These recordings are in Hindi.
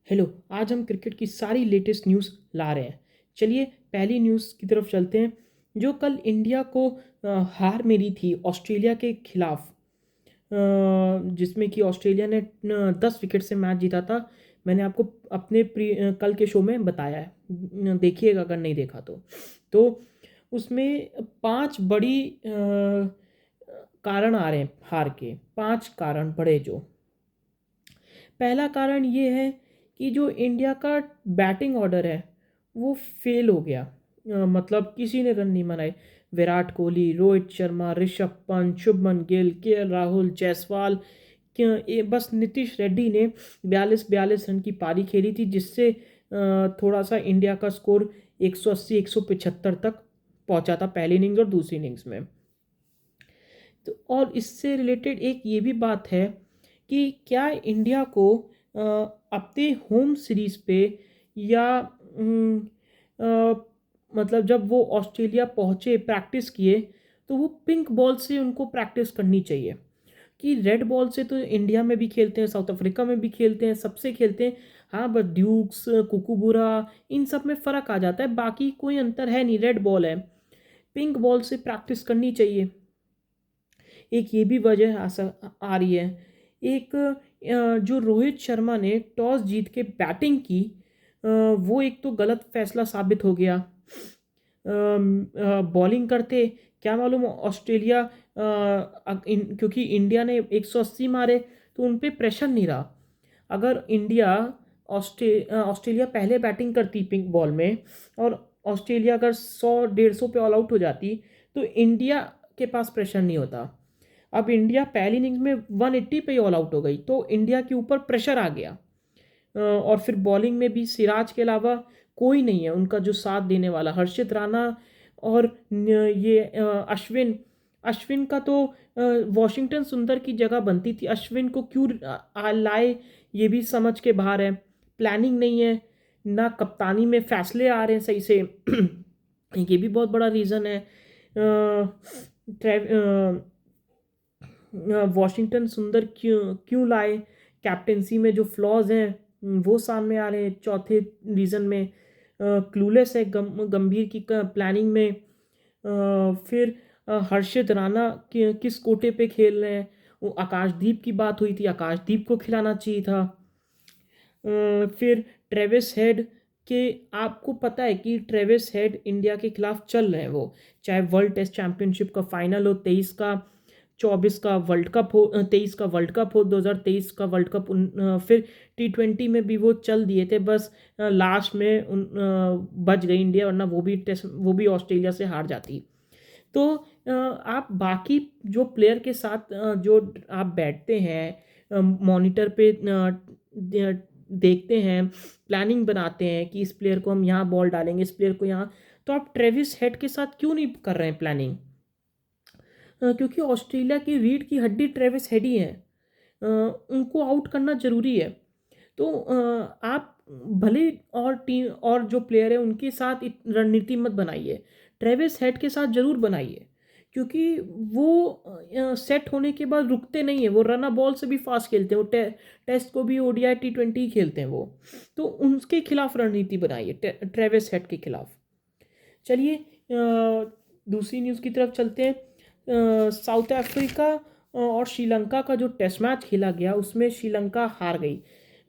हेलो। आज हम क्रिकेट की सारी लेटेस्ट न्यूज़ ला रहे हैं। चलिए पहली न्यूज़ की तरफ चलते हैं। जो कल इंडिया को हार मिली थी ऑस्ट्रेलिया के खिलाफ, जिसमें कि ऑस्ट्रेलिया ने 10 विकेट से मैच जीता था। मैंने आपको अपने कल के शो में बताया है, देखिएगा अगर नहीं देखा तो उसमें 5 बड़ी कारण आ रहे हैं हार के। 5 कारण बड़े। जो पहला कारण ये है कि जो इंडिया का बैटिंग ऑर्डर है वो फेल हो गया। मतलब किसी ने रन नहीं बनाए। विराट कोहली, रोहित शर्मा, ऋषभ पंत, शुभमन गिल, राहुल, जायसवाल, बस नीतीश रेड्डी ने 42 रन की पारी खेली थी, जिससे थोड़ा सा इंडिया का स्कोर 180 175 तक पहुंचा था पहली इनिंग्स और दूसरी इनिंग्स में। तो और इससे रिलेटेड एक ये भी बात है कि क्या इंडिया को अपने होम सीरीज पे या मतलब जब वो ऑस्ट्रेलिया पहुंचे प्रैक्टिस किए तो वो पिंक बॉल से उनको प्रैक्टिस करनी चाहिए। कि रेड बॉल से तो इंडिया में भी खेलते हैं, साउथ अफ्रीका में भी खेलते हैं, सबसे खेलते हैं। हाँ, बस ड्यूक्स, कुकुबुरा, इन सब में फ़र्क आ जाता है, बाकी कोई अंतर है नहीं, रेड बॉल है। पिंक बॉल से प्रैक्टिस करनी चाहिए। एक ये भी वजह आ रही है। एक जो रोहित शर्मा ने टॉस जीत के बैटिंग की, वो एक तो गलत फैसला साबित हो गया। बॉलिंग करते क्या मालूम ऑस्ट्रेलिया, क्योंकि इंडिया ने 180 मारे तो उन पे प्रेशर नहीं रहा। अगर इंडिया ऑस्ट्रेलिया पहले बैटिंग करती पिंक बॉल में, और ऑस्ट्रेलिया अगर 100 150 पे ऑल आउट हो जाती, तो इंडिया के पास प्रेशर नहीं होता। अब इंडिया पहली इनिंग्स में 180 पे ही ऑल आउट हो गई तो इंडिया के ऊपर प्रेशर आ गया। और फिर बॉलिंग में भी सिराज के अलावा कोई नहीं है उनका जो साथ देने वाला। हर्षित राणा और ये अश्विन, अश्विन का तो वॉशिंगटन सुंदर की जगह बनती थी, अश्विन को क्यों लाए ये भी समझ के बाहर है। प्लानिंग नहीं है, ना कप्तानी में फैसले आ रहे हैं सही से। ये भी बहुत बड़ा रीज़न है। वॉशिंगटन सुंदर क्यों क्यों लाए, कैप्टेंसी में जो फ्लॉज हैं वो सामने आ रहे हैं। चौथे रीज़न में क्लूलेस है गंभीर की प्लानिंग में। फिर हर्षित राणा किस कोटे पे खेल रहे हैं। वो आकाशदीप की बात हुई थी, आकाशदीप को खिलाना चाहिए था। फिर ट्रेविस हेड के, आपको पता है कि ट्रेविस हेड इंडिया के खिलाफ चल रहे हैं। वो चाहे वर्ल्ड टेस्ट चैंपियनशिप का फाइनल हो 23 का, 24 का वर्ल्ड कप हो, 23 का वर्ल्ड कप हो, 2023 का वर्ल्ड कप, फिर T20 में भी वो चल दिए थे। बस लास्ट में बच गई इंडिया, वरना वो भी ऑस्ट्रेलिया से हार जाती। तो आप बाकी जो प्लेयर के साथ जो आप बैठते हैं, मॉनिटर पे देखते हैं, प्लानिंग बनाते हैं कि इस प्लेयर को हम यहाँ बॉल डालेंगे, इस प्लेयर को यहाँ, तो आप ट्रेविस हेड के साथ क्यों नहीं कर रहे हैं प्लानिंग? क्योंकि ऑस्ट्रेलिया की रीढ़ की हड्डी ट्रेविस हेड ही है। उनको आउट करना ज़रूरी है। तो आप भले और टीम और जो प्लेयर है उनके साथ रणनीति मत बनाइए, ट्रेविस हेड के साथ ज़रूर बनाइए। क्योंकि वो सेट होने के बाद रुकते नहीं है, वो रन बॉल से भी फास्ट खेलते हैं। वो टेस्ट को भी ODI T20 खेलते हैं वो। तो उनके खिलाफ रणनीति बनाइए, ट्रेविस हेड के खिलाफ। चलिए दूसरी न्यूज़ की तरफ चलते हैं। साउथ अफ्रीका और श्रीलंका का जो टेस्ट मैच खेला गया उसमें श्रीलंका हार गई।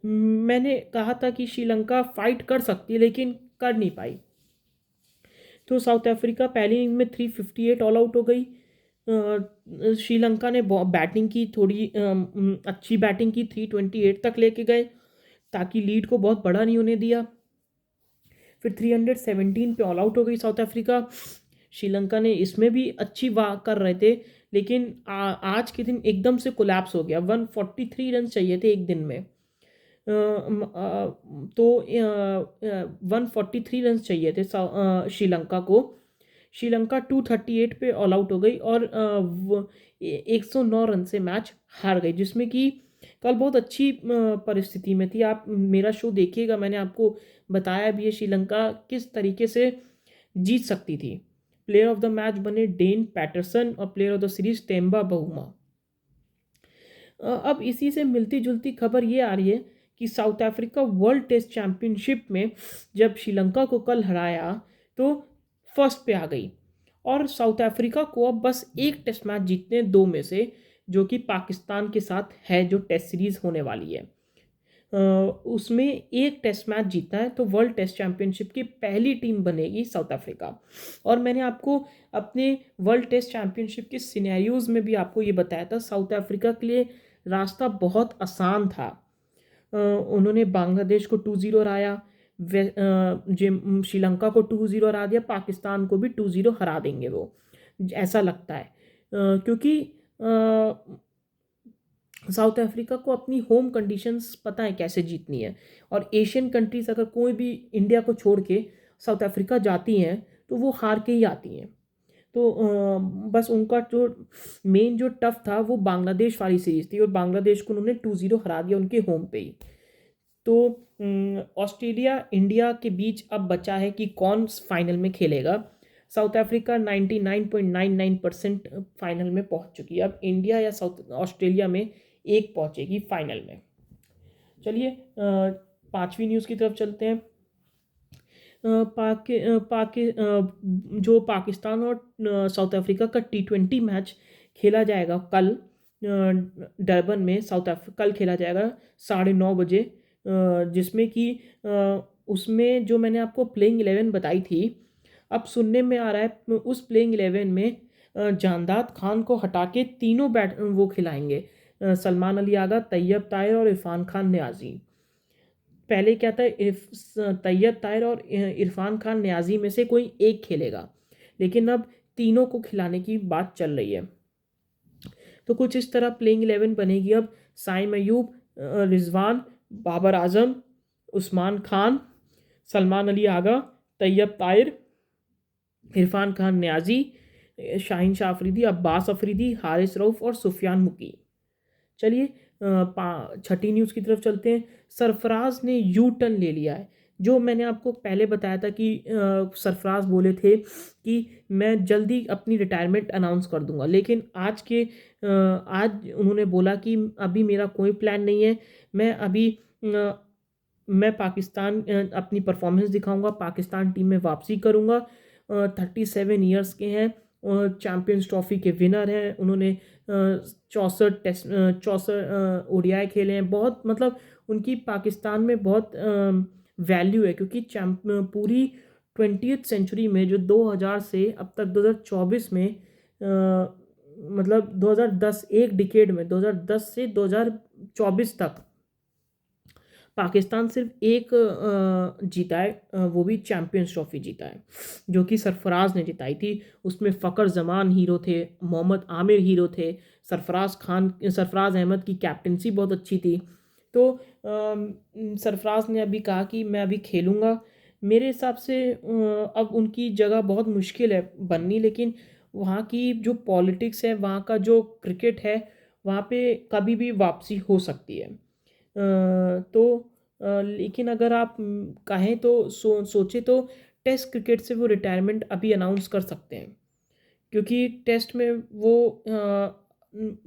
मैंने कहा था कि श्रीलंका फाइट कर सकती है लेकिन कर नहीं पाई। तो साउथ अफ्रीका पहली इनिंग में 358 ऑल आउट हो गई। श्रीलंका ने बैटिंग की, थोड़ी अच्छी बैटिंग की, 328 तक लेके गए ताकि लीड को बहुत बड़ा नहीं होने दिया। फिर 317 पे ऑल आउट हो गई साउथ अफ्रीका। श्रीलंका ने इसमें भी अच्छी वाह कर रहे थे, लेकिन आज के दिन एकदम से कोलैप्स हो गया। 143 रन चाहिए थे एक दिन में। तो 143 रन चाहिए थे श्रीलंका को। श्रीलंका 238 पे ऑल आउट हो गई और 109 रन से मैच हार गई, जिसमें कि कल बहुत अच्छी परिस्थिति में थी। आप मेरा शो देखिएगा, मैंने आपको बताया भी है श्रीलंका किस तरीके से जीत सकती थी। प्लेयर ऑफ द मैच बने डेन पैटरसन और player of the series Temba Bavuma. अब इसी से मिलती जुलती खबर ये आ रही है कि South Africa World Test Championship में जब श्रीलंका को कल हराया तो फर्स्ट पे आ गई, और साउथ अफ्रीका को अब बस एक टेस्ट मैच जीतने हैं दो में से, जो कि पाकिस्तान के साथ है, जो टेस्ट सीरीज होने वाली है। उसमें एक टेस्ट मैच जीता है तो वर्ल्ड टेस्ट चैंपियनशिप की पहली टीम बनेगी साउथ अफ्रीका। और मैंने आपको अपने वर्ल्ड टेस्ट चैंपियनशिप के सिनेरियोज में भी आपको ये बताया था, साउथ अफ्रीका के लिए रास्ता बहुत आसान था। उन्होंने बांग्लादेश को 2-0 हराया, श्रीलंका को 2-0 हरा दिया, पाकिस्तान को भी 2-0 हरा देंगे वो, ऐसा लगता है। क्योंकि साउथ अफ्रीका को अपनी होम कंडीशंस पता है कैसे जीतनी है, और एशियन कंट्रीज अगर कोई भी इंडिया को छोड़ के साउथ अफ्रीका जाती हैं तो वो हार के ही आती हैं। तो बस उनका जो मेन जो टफ था वो बांग्लादेश वाली सीरीज थी, और बांग्लादेश को उन्होंने 2-0 हरा दिया उनके होम पे ही। तो ऑस्ट्रेलिया इंडिया के बीच अब बचा है कि कौन फाइनल में खेलेगा। साउथ अफ्रीका 99.99% फाइनल में पहुंच चुकी है, अब इंडिया या साउथ ऑस्ट्रेलिया में एक पहुंचेगी फाइनल में। चलिए पांचवी न्यूज़ की तरफ चलते हैं। जो पाकिस्तान और साउथ अफ्रीका का T20 मैच खेला जाएगा कल डरबन में, कल खेला जाएगा 9:30 बजे, जिसमें कि उसमें जो मैंने आपको प्लेइंग 11 बताई थी, अब सुनने में आ रहा है उस प्लेइंग 11 में जानदाद खान को हटा के तीनों वो खिलाएंगे, सलमान अली आगा, तैयब ताहिर और इरफान खान न्याजी। पहले क्या था, तैयब ताहिर और इरफान खान न्याजी में से कोई एक खेलेगा, लेकिन अब तीनों को खिलाने की बात चल रही है। तो कुछ इस तरह प्लेइंग 11 बनेगी अब। साइम अयूब, रिजवान, बाबर आजम, उस्मान खान, सलमान अली आगा, तैयब ताहिर, इरफान खान न्याजी, शाहीन शाह अफरीदी, अब्बास अफरीदी, हारिस रऊफ और सुफियान मुकीम। चलिए छठी न्यूज़ की तरफ चलते हैं। सरफराज ने यू टर्न ले लिया है। जो मैंने आपको पहले बताया था कि सरफराज बोले थे कि मैं जल्दी अपनी रिटायरमेंट अनाउंस कर दूंगा, लेकिन आज उन्होंने बोला कि अभी मेरा कोई प्लान नहीं है, मैं पाकिस्तान अपनी परफॉर्मेंस दिखाऊंगा, पाकिस्तान टीम में वापसी करूंगा। 37 ईयर्स के हैं, चैम्पियंस ट्रॉफी के विनर हैं, उन्होंने 64 ODI खेले हैं, बहुत मतलब उनकी पाकिस्तान में बहुत वैल्यू है, क्योंकि पूरी 20th सेंचुरी में जो 2000 से अब तक 2024 में मतलब 2010 एक डिकेड में 2010 से 2024 तक पाकिस्तान सिर्फ एक जीता है, वो भी चैम्पियंस ट्रॉफी जीता है, जो कि सरफराज ने जिताई थी। उसमें फ़खर जमान हीरो थे, मोहम्मद आमिर हीरो थे, सरफराज अहमद की कैप्टनसी बहुत अच्छी थी। तो सरफराज ने अभी कहा कि मैं अभी खेलूँगा। मेरे हिसाब से अब उनकी जगह बहुत मुश्किल है बननी, लेकिन वहाँ की जो पॉलिटिक्स है, वहाँ का जो क्रिकेट है, वहाँ पे कभी भी वापसी हो सकती है। लेकिन अगर आप कहें तो सोचे तो टेस्ट क्रिकेट से वो रिटायरमेंट अभी अनाउंस कर सकते हैं, क्योंकि टेस्ट में वो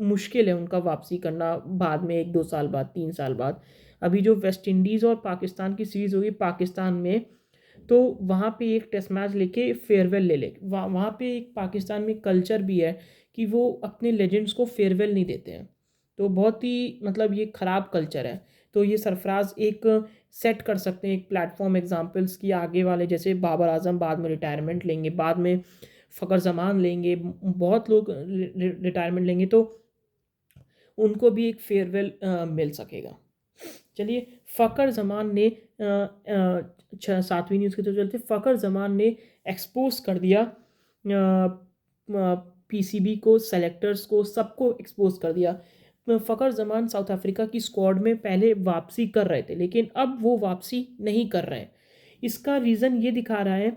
मुश्किल है उनका वापसी करना बाद में 1-2 साल बाद, 3 साल बाद। अभी जो वेस्ट इंडीज़ और पाकिस्तान की सीरीज़ होगी पाकिस्तान में, तो वहाँ पे एक टेस्ट मैच लेके फेयरवेल ले ले। वहाँ पे एक पाकिस्तान में कल्चर भी है कि वो अपने लेजेंड्स को फेयरवेल नहीं देते हैं, तो बहुत ही मतलब ये ख़राब कल्चर है। तो ये सरफराज एक सेट कर सकते हैं एक प्लेटफॉर्म एग्जांपल्स की, आगे वाले जैसे बाबर आजम बाद में रिटायरमेंट लेंगे, बाद में फ़खर जमान लेंगे, बहुत लोग रिटायरमेंट लेंगे, तो उनको भी एक फेयरवेल मिल सकेगा। चलिए फ़खर जमान ने 7वीं न्यूज़ की तरफ चलते। फ़खर जमान ने एक्सपोज कर दिया PCB को, सेलेक्टर्स को, सबको एक्सपोज कर दिया। फ़खर जमान साउथ अफ्रीका की स्क्वाड में पहले वापसी कर रहे थे, लेकिन अब वो वापसी नहीं कर रहे हैं। इसका रीज़न ये दिखा रहा है,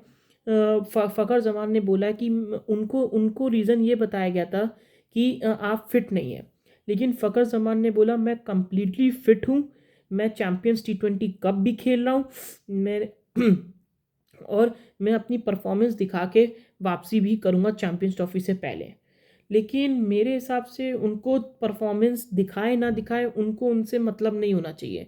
फ़खर जमान ने बोला कि उनको रीज़न ये बताया गया था कि आप फिट नहीं हैं, लेकिन फ़खर जमान ने बोला मैं कम्प्लीटली फ़िट हूँ, मैं चैम्पियंस T20 कप भी खेल रहा हूँ, मैं और मैं अपनी परफॉर्मेंस दिखा के वापसी भी करूँगा चैम्पियंस ट्रॉफी से पहले। लेकिन मेरे हिसाब से उनको परफॉर्मेंस दिखाए ना दिखाए, उनको उनसे मतलब नहीं होना चाहिए।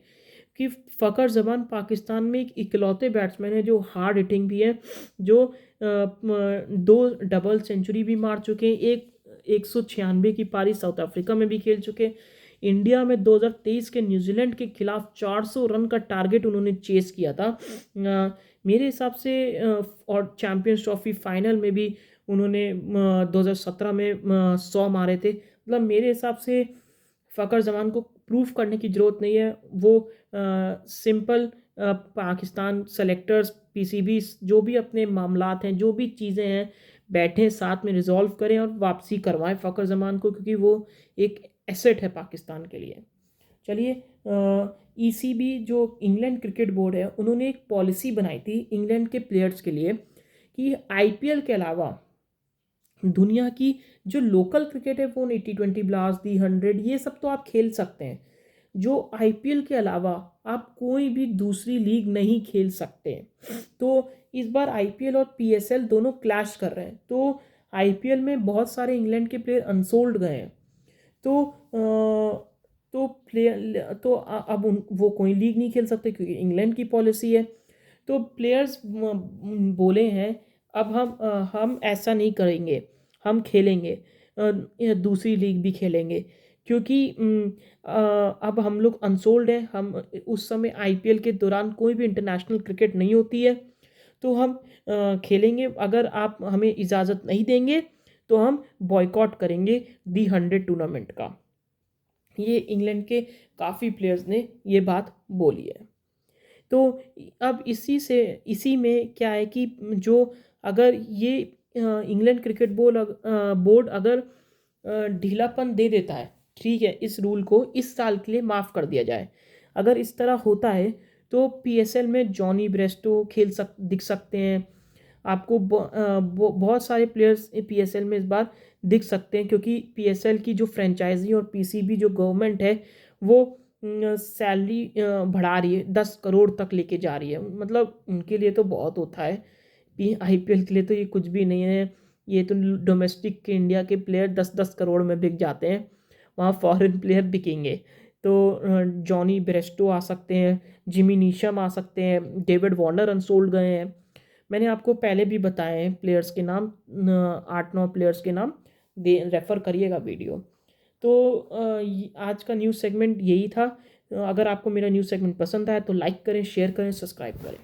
कि फ़खर जमान पाकिस्तान में एक इकलौते बैट्समैन है जो हार्ड हिटिंग भी है, जो 2 डबल सेंचुरी भी मार चुके हैं, एक 196 की पारी साउथ अफ्रीका में भी खेल चुके हैं। इंडिया में 2023 के न्यूजीलैंड के खिलाफ 400 रन का टारगेट उन्होंने चेस किया था। मेरे हिसाब से और चैंपियंस ट्रॉफी फाइनल में भी उन्होंने 2017 में 100 मारे थे। मतलब मेरे हिसाब से फ़खर जमान को प्रूफ करने की ज़रूरत नहीं है, वो सिंपल पाकिस्तान सेलेक्टर्स, पीसीबी जो भी अपने मामलात हैं, जो भी चीज़ें हैं, बैठें साथ में रिजॉल्व करें और वापसी करवाएं फ़खर जमान को, क्योंकि वो एक एसेट है पाकिस्तान के लिए। चलिए, ईसीबी जो इंग्लैंड क्रिकेट बोर्ड है, उन्होंने एक पॉलिसी बनाई थी इंग्लैंड के प्लेयर्स के लिए कि आईपीएल के अलावा दुनिया की जो लोकल क्रिकेट है, वो T20 ब्लास्ट, दी 100, ये सब तो आप खेल सकते हैं। जो आईपीएल के अलावा आप कोई भी दूसरी लीग नहीं खेल सकते। तो इस बार आईपीएल और पीएसएल दोनों क्लैश कर रहे हैं। तो आईपीएल में बहुत सारे इंग्लैंड के प्लेयर अनसोल्ड गए हैं। तो प्लेयर तो अब वो कोई लीग नहीं खेल सकते क्योंकि इंग्लैंड की पॉलिसी है। तो प्लेयर्स बोले हैं, अब हम ऐसा नहीं करेंगे, हम खेलेंगे, दूसरी लीग भी खेलेंगे, क्योंकि अब हम लोग अनसोल्ड हैं। हम उस समय आईपीएल के दौरान कोई भी इंटरनेशनल क्रिकेट नहीं होती है, तो हम खेलेंगे। अगर आप हमें इजाज़त नहीं देंगे तो हम बॉयकॉट करेंगे दी 100 टूर्नामेंट का। ये इंग्लैंड के काफ़ी प्लेयर्स ने ये बात बोली है। तो अब इसी में क्या है कि जो अगर ये इंग्लैंड क्रिकेट बोर्ड अगर ढीलापन दे देता है, ठीक है, इस रूल को इस साल के लिए माफ़ कर दिया जाए, अगर इस तरह होता है तो पीएसएल में जॉनी ब्रेस्टो दिख सकते हैं आपको। बहुत सारे प्लेयर्स पीएसएल में इस बार दिख सकते हैं, क्योंकि पीएसएल की जो फ्रेंचाइजी और पीसीबी जो गवर्नमेंट है, वो सैलरी बढ़ा रही है, 10 करोड़ तक लेके जा रही है। मतलब उनके लिए तो बहुत होता है, आईपीएल के लिए तो ये कुछ भी नहीं है। ये तो डोमेस्टिक के इंडिया के प्लेयर 10-10 करोड़ में बिक जाते हैं, वहाँ फॉरेन प्लेयर बिकेंगे। तो जॉनी ब्रेस्टो आ सकते हैं, जिमी नीशम आ सकते हैं, डेविड वार्नर अनसोल्ड गए हैं। मैंने आपको पहले भी बताए हैं प्लेयर्स के नाम, 8-9 प्लेयर्स के नाम, रेफ़र करिएगा वीडियो। तो आज का न्यूज़ सेगमेंट यही था। अगर आपको मेरा न्यूज़ सेगमेंट पसंद आया तो लाइक करें, शेयर करें, सब्सक्राइब करें।